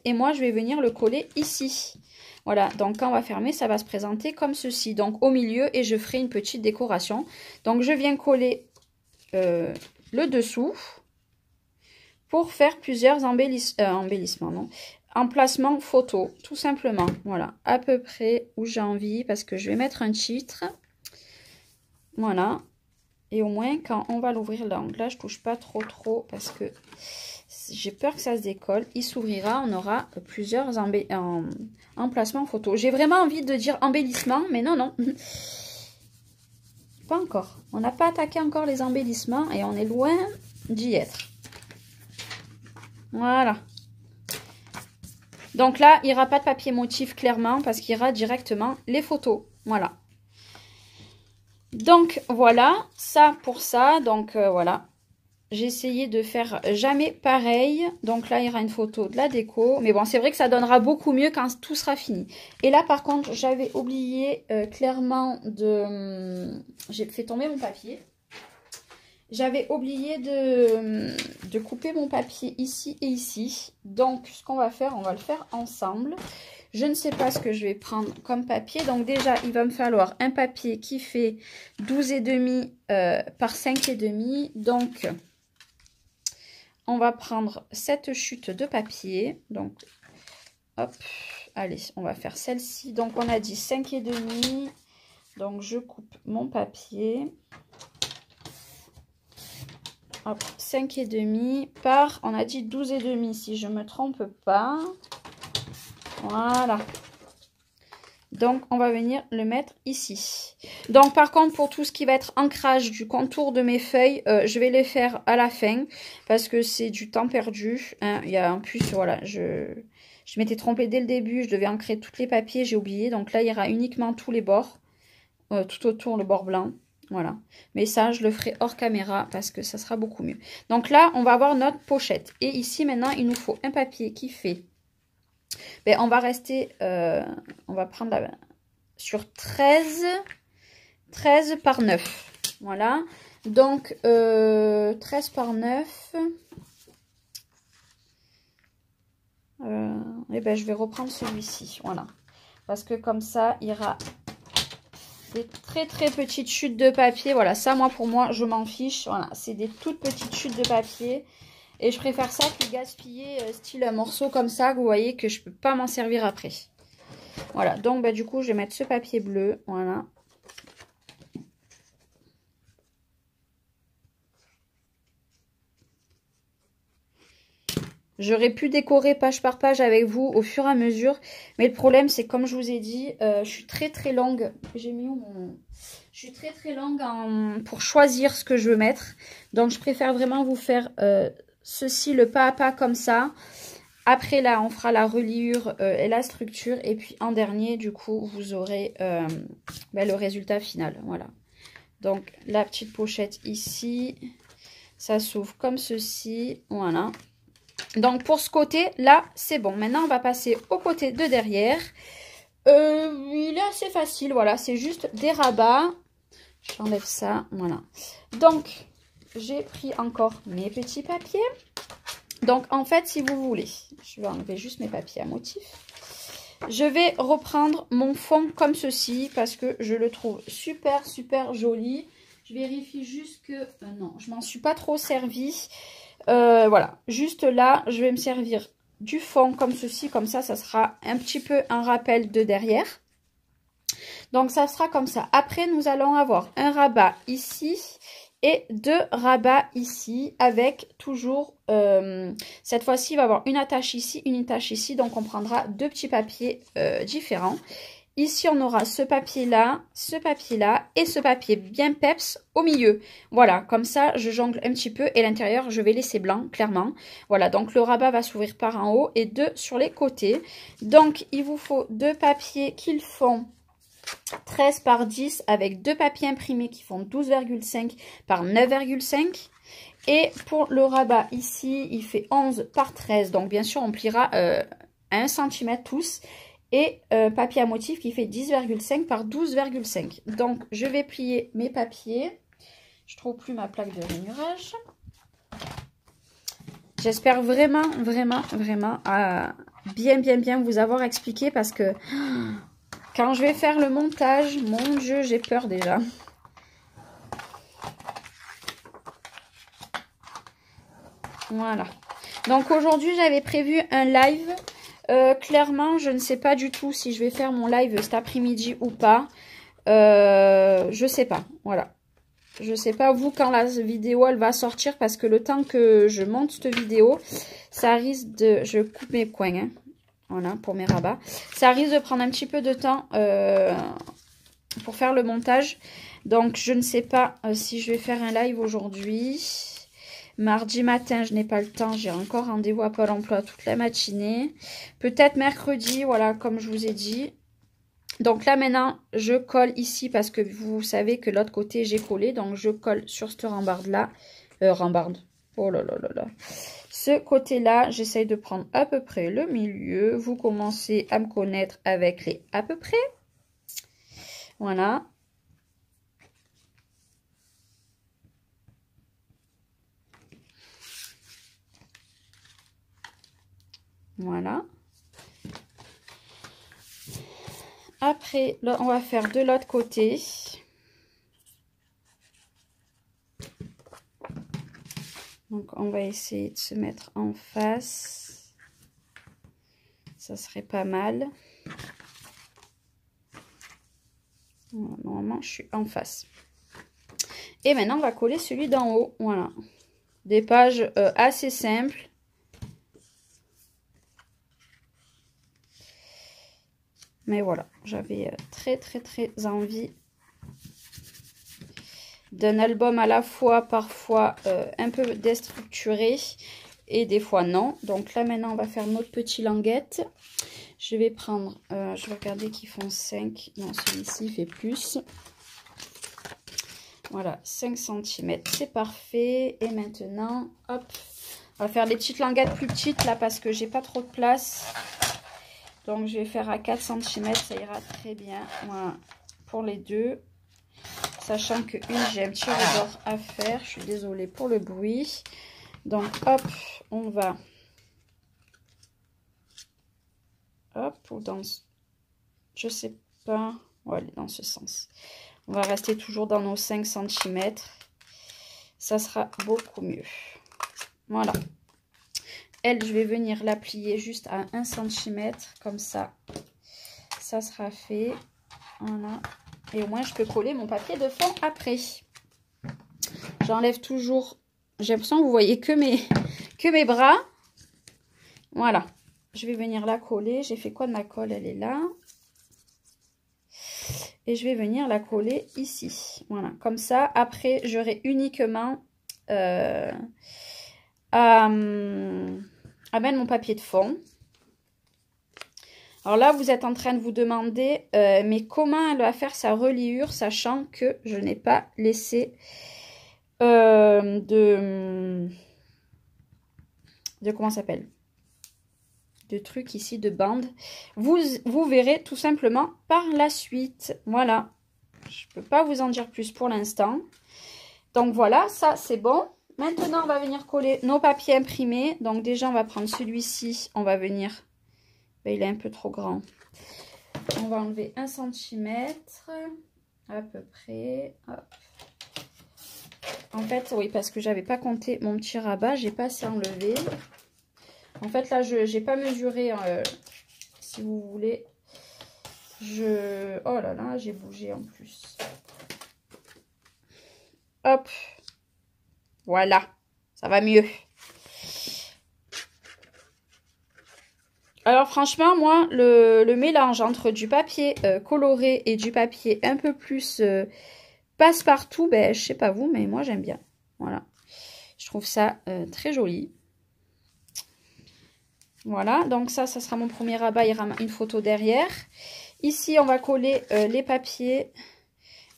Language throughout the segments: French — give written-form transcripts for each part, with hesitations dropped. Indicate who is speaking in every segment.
Speaker 1: et moi je vais venir le coller ici. Voilà, donc quand on va fermer, ça va se présenter comme ceci. Donc au milieu, et je ferai une petite décoration. Donc je viens coller le dessous pour faire plusieurs embellissements, non, emplacements photo, tout simplement. Voilà, à peu près où j'ai envie, parce que je vais mettre un titre. Voilà, et au moins quand on va l'ouvrir l'angle, là je touche pas trop parce que j'ai peur que ça se décolle. Il s'ouvrira, on aura plusieurs emplacements photo. J'ai vraiment envie de dire embellissement, mais non. Pas encore. On n'a pas attaqué encore les embellissements et on est loin d'y être. Voilà. Donc là, il n'y aura pas de papier motif clairement parce qu'il y aura directement les photos. Voilà. Donc voilà, ça pour ça. Donc voilà. J'ai essayé de faire jamais pareil. Donc là, il y aura une photo de la déco. Mais bon, c'est vrai que ça donnera beaucoup mieux quand tout sera fini. Et là, par contre, j'avais oublié clairement de... J'ai fait tomber mon papier. J'avais oublié de couper mon papier ici et ici. Donc, ce qu'on va faire, on va le faire ensemble. Je ne sais pas ce que je vais prendre comme papier. Donc déjà, il va me falloir un papier qui fait 12,5 par 5,5. Donc... on va prendre cette chute de papier. Donc, hop, allez, on va faire celle-ci. Donc, on a dit 5,5. Donc, je coupe mon papier. Hop, 5,5 par, on a dit 12,5, si je ne me trompe pas. Voilà. Donc, on va venir le mettre ici. Donc, par contre, pour tout ce qui va être ancrage du contour de mes feuilles, je vais les faire à la fin parce que c'est du temps perdu. Hein. Il y a en plus, voilà, je m'étais trompée dès le début. Je devais ancrer tous les papiers, j'ai oublié. Donc là, il y aura uniquement tous les bords, tout autour le bord blanc. Voilà. Mais ça, je le ferai hors caméra parce que ça sera beaucoup mieux. Donc là, on va avoir notre pochette. Et ici, maintenant, il nous faut un papier qui fait... ben, on va rester, on va prendre sur 13 par 9. Voilà. Donc, 13 par 9. Et ben, je vais reprendre celui-ci. Voilà. Parce que comme ça, il y aura des très petites chutes de papier. Voilà, ça, pour moi, je m'en fiche. Voilà, c'est des toutes petites chutes de papier. Et je préfère ça que gaspiller style un morceau comme ça, que vous voyez que je ne peux pas m'en servir après. Voilà, donc du coup, je vais mettre ce papier bleu. Voilà. J'aurais pu décorer page par page avec vous au fur et à mesure. Mais le problème, c'est comme je vous ai dit, je suis très longue. J'ai mis où mon... Je suis très longue pour choisir ce que je veux mettre. Donc, je préfère vraiment vous faire... ceci le pas à pas comme ça. Après là, on fera la reliure et la structure. Et puis en dernier, du coup, vous aurez le résultat final. Voilà. Donc la petite pochette ici, ça s'ouvre comme ceci. Voilà. Donc pour ce côté là, c'est bon. Maintenant, on va passer au côté de derrière. Il est assez facile. Voilà, c'est juste des rabats. J'enlève ça. Voilà. Donc... j'ai pris encore mes petits papiers. Donc, en fait, si vous voulez, je vais enlever juste mes papiers à motif. Je vais reprendre mon fond comme ceci parce que je le trouve super joli. Je vérifie juste que... non, je m'en suis pas trop servi. Voilà, juste là, je vais me servir du fond comme ceci. Comme ça sera un petit peu un rappel de derrière. Donc, ça sera comme ça. Après, nous allons avoir un rabat ici... et 2 rabats ici avec toujours, cette fois-ci, il va y avoir une attache ici, une attache ici. Donc, on prendra 2 petits papiers différents. Ici, on aura ce papier-là et ce papier bien peps au milieu. Voilà, comme ça, je jongle un petit peu et l'intérieur, je vais laisser blanc, clairement. Voilà, donc le rabat va s'ouvrir par en haut et 2 sur les côtés. Donc, il vous faut 2 papiers qu'ils font 13 par 10 avec 2 papiers imprimés qui font 12,5 par 9,5. Et pour le rabat ici, il fait 11 par 13. Donc bien sûr, on pliera à 1 cm tous. Et papier à motif qui fait 10,5 par 12,5. Donc je vais plier mes papiers. Je trouve plus ma plaque de rainurage. J'espère vraiment bien vous avoir expliqué parce que quand je vais faire le montage, mon Dieu, j'ai peur déjà. Voilà. Donc aujourd'hui, j'avais prévu un live. Clairement, je ne sais pas du tout si je vais faire mon live cet après-midi ou pas. Je sais pas. Voilà. Je sais pas vous quand la vidéo elle va sortir parce que le temps que je monte cette vidéo, ça risque de... Je coupe mes coins, hein. Voilà, pour mes rabats. Ça risque de prendre un petit peu de temps pour faire le montage. Donc, je ne sais pas si je vais faire un live aujourd'hui. Mardi matin, je n'ai pas le temps. J'ai encore rendez-vous à Pôle emploi toute la matinée. Peut-être mercredi, voilà, comme je vous ai dit. Donc là, maintenant, je colle ici parce que vous savez que l'autre côté, j'ai collé. Donc, je colle sur cette rambarde-là. Rambarde. Oh là là là là. Ce côté-là, j'essaye de prendre à peu près le milieu. Vous commencez à me connaître avec les à peu près. Voilà. Voilà. Après, là, on va faire de l'autre côté. Donc, on va essayer de se mettre en face. Ça serait pas mal. Normalement, je suis en face. Et maintenant, on va coller celui d'en haut. Voilà. Des pages assez simples. Mais voilà, j'avais très envie d'un album à la fois, parfois un peu déstructuré et des fois non. Donc là maintenant on va faire notre petit languette. Je vais prendre, je vais regarder qu'ils font 5, non celui-ci fait plus. Voilà, 5 cm, c'est parfait. Et maintenant, hop, on va faire des petites languettes plus petites là parce que j'ai pas trop de place. Donc, je vais faire à 4 cm, ça ira très bien. Voilà, pour les deux. Sachant que une, j'ai un petit rebord à faire. Je suis désolée pour le bruit. Donc, hop, on va... Hop, ou dans... Je sais pas. On va aller dans ce sens. On va rester toujours dans nos 5 cm. Ça sera beaucoup mieux. Voilà. Elle, je vais venir la plier juste à 1 cm, comme ça. Ça sera fait. Voilà. Et au moins, je peux coller mon papier de fond après. J'enlève toujours... J'ai l'impression que vous voyez que mes bras. Voilà. Je vais venir la coller. J'ai fait quoi de ma colle? Elle est là. Et je vais venir la coller ici. Voilà. Comme ça, après, j'aurai uniquement... amène mon papier de fond. Alors là, vous êtes en train de vous demander, mais comment elle va faire sa reliure, sachant que je n'ai pas laissé de comment ça s'appelle, de trucs ici, de bandes. Vous verrez tout simplement par la suite. Voilà. Je ne peux pas vous en dire plus pour l'instant. Donc voilà, ça c'est bon. Maintenant, on va venir coller nos papiers imprimés. Donc déjà, on va prendre celui-ci. On va venir... Ben, il est un peu trop grand. On va enlever 1 cm. À peu près. Hop. En fait, oui, parce que j'avais pas compté mon petit rabat. J'ai pas assez enlevé. En fait, là, je n'ai pas mesuré. Si vous voulez. Oh là là, j'ai bougé en plus. Hop. Voilà, ça va mieux. Alors franchement, moi, le mélange entre du papier coloré et du papier un peu plus passe-partout, ben, je sais pas vous, mais moi j'aime bien. Voilà, je trouve ça très joli. Voilà, donc ça sera mon premier rabat, il y aura une photo derrière. Ici, on va coller les papiers.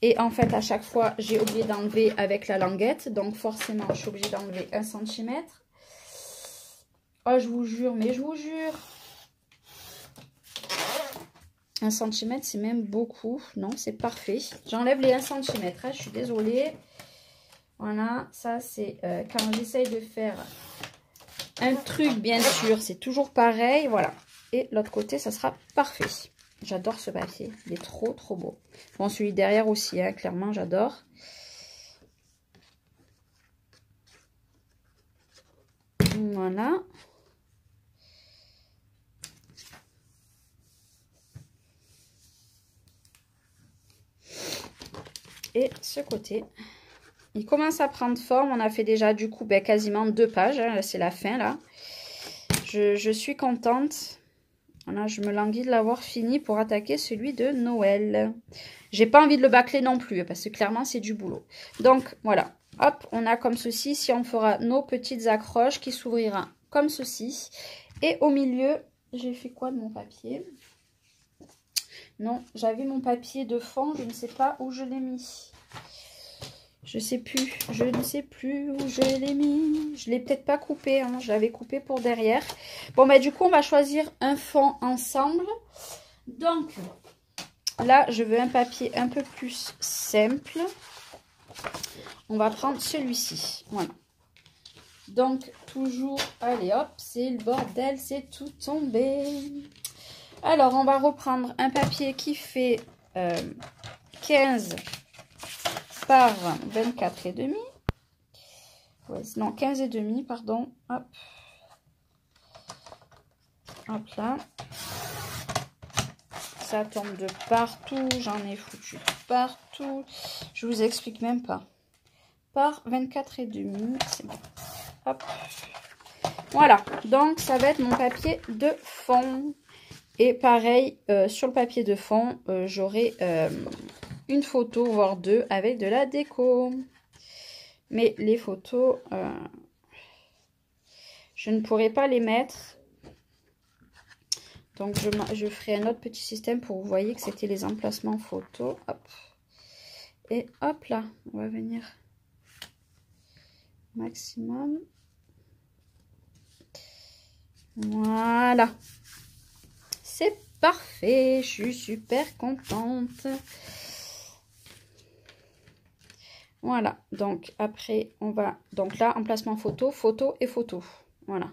Speaker 1: Et en fait, à chaque fois, j'ai oublié d'enlever avec la languette. Donc, forcément, je suis obligée d'enlever 1 cm. Oh, je vous jure, mais je vous jure. 1 cm, c'est même beaucoup. Non, c'est parfait. J'enlève les 1 cm. Hein, je suis désolée. Voilà, ça, c'est quand j'essaye de faire un truc, bien sûr, c'est toujours pareil. Voilà. Et l'autre côté, ça sera parfait. J'adore ce papier. Il est trop, trop beau. Bon, celui derrière aussi, hein, clairement, j'adore. Voilà. Et ce côté, il commence à prendre forme. On a fait déjà du coup quasiment 2 pages. Hein. C'est la fin là. Je suis contente. Voilà, je me languis de l'avoir fini pour attaquer celui de Noël. J'ai pas envie de le bâcler non plus parce que clairement c'est du boulot. Donc voilà, hop, on a comme ceci. Ici on fera nos petites accroches qui s'ouvrira comme ceci. Et au milieu, j'ai fait quoi de mon papier? Non, j'avais mon papier de fond, je ne sais pas où je l'ai mis. Je sais plus, je ne sais plus où je l'ai mis. Je l'ai peut-être pas coupé, hein, je l'avais coupé pour derrière. Bon, bah du coup, on va choisir un fond ensemble. Donc, là, je veux un papier un peu plus simple. On va prendre celui-ci, voilà. Donc, toujours, allez hop, c'est le bordel, c'est tout tombé. Alors, on va reprendre un papier qui fait 15 par 24 et demi. Ouais, non, 15 et demi, pardon. Hop. Hop là. Ça tombe de partout. J'en ai foutu partout. Je vous explique même pas. Par 24 et demi. C'est bon. Hop. Voilà. Donc, ça va être mon papier de fond. Et pareil, sur le papier de fond, j'aurai une photo, voire 2, avec de la déco. Mais les photos, je ne pourrai pas les mettre. Donc, je ferai un autre petit système pour que vous voyez que c'était les emplacements photos. Hop. Et hop là, on va venir maximum. Voilà. C'est parfait. Je suis super contente. Voilà, donc après on va, donc là emplacement photo, photo et photo, voilà.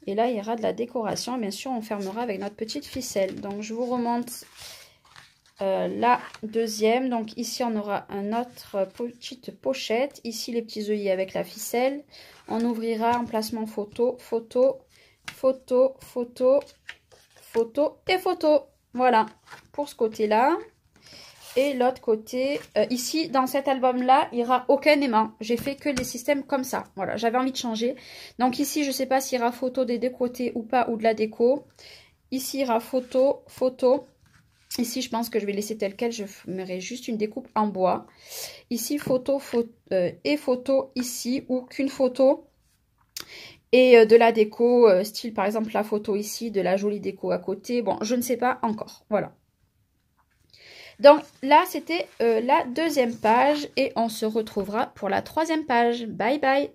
Speaker 1: Et là il y aura de la décoration, bien sûr on fermera avec notre petite ficelle. Donc je vous remonte la deuxième, donc ici on aura un autre petite pochette, ici les petits œillets avec la ficelle. On ouvrira emplacement photo, photo, photo, photo, photo et photo, voilà, pour ce côté-là. Et l'autre côté, ici, dans cet album-là, il n'y aura aucun aimant. J'ai fait que les systèmes comme ça. Voilà, j'avais envie de changer. Donc ici, je ne sais pas s'il y aura photo des deux côtés ou pas, ou de la déco. Ici, il y aura photo, photo. Ici, je pense que je vais laisser tel quel. Je ferai juste une découpe en bois. Ici, photo, et photo ici, ou qu'une photo. Et de la déco, style par exemple la photo ici, de la jolie déco à côté. Bon, je ne sais pas encore. Voilà. Donc là, c'était la deuxième page et on se retrouvera pour la troisième page. Bye bye!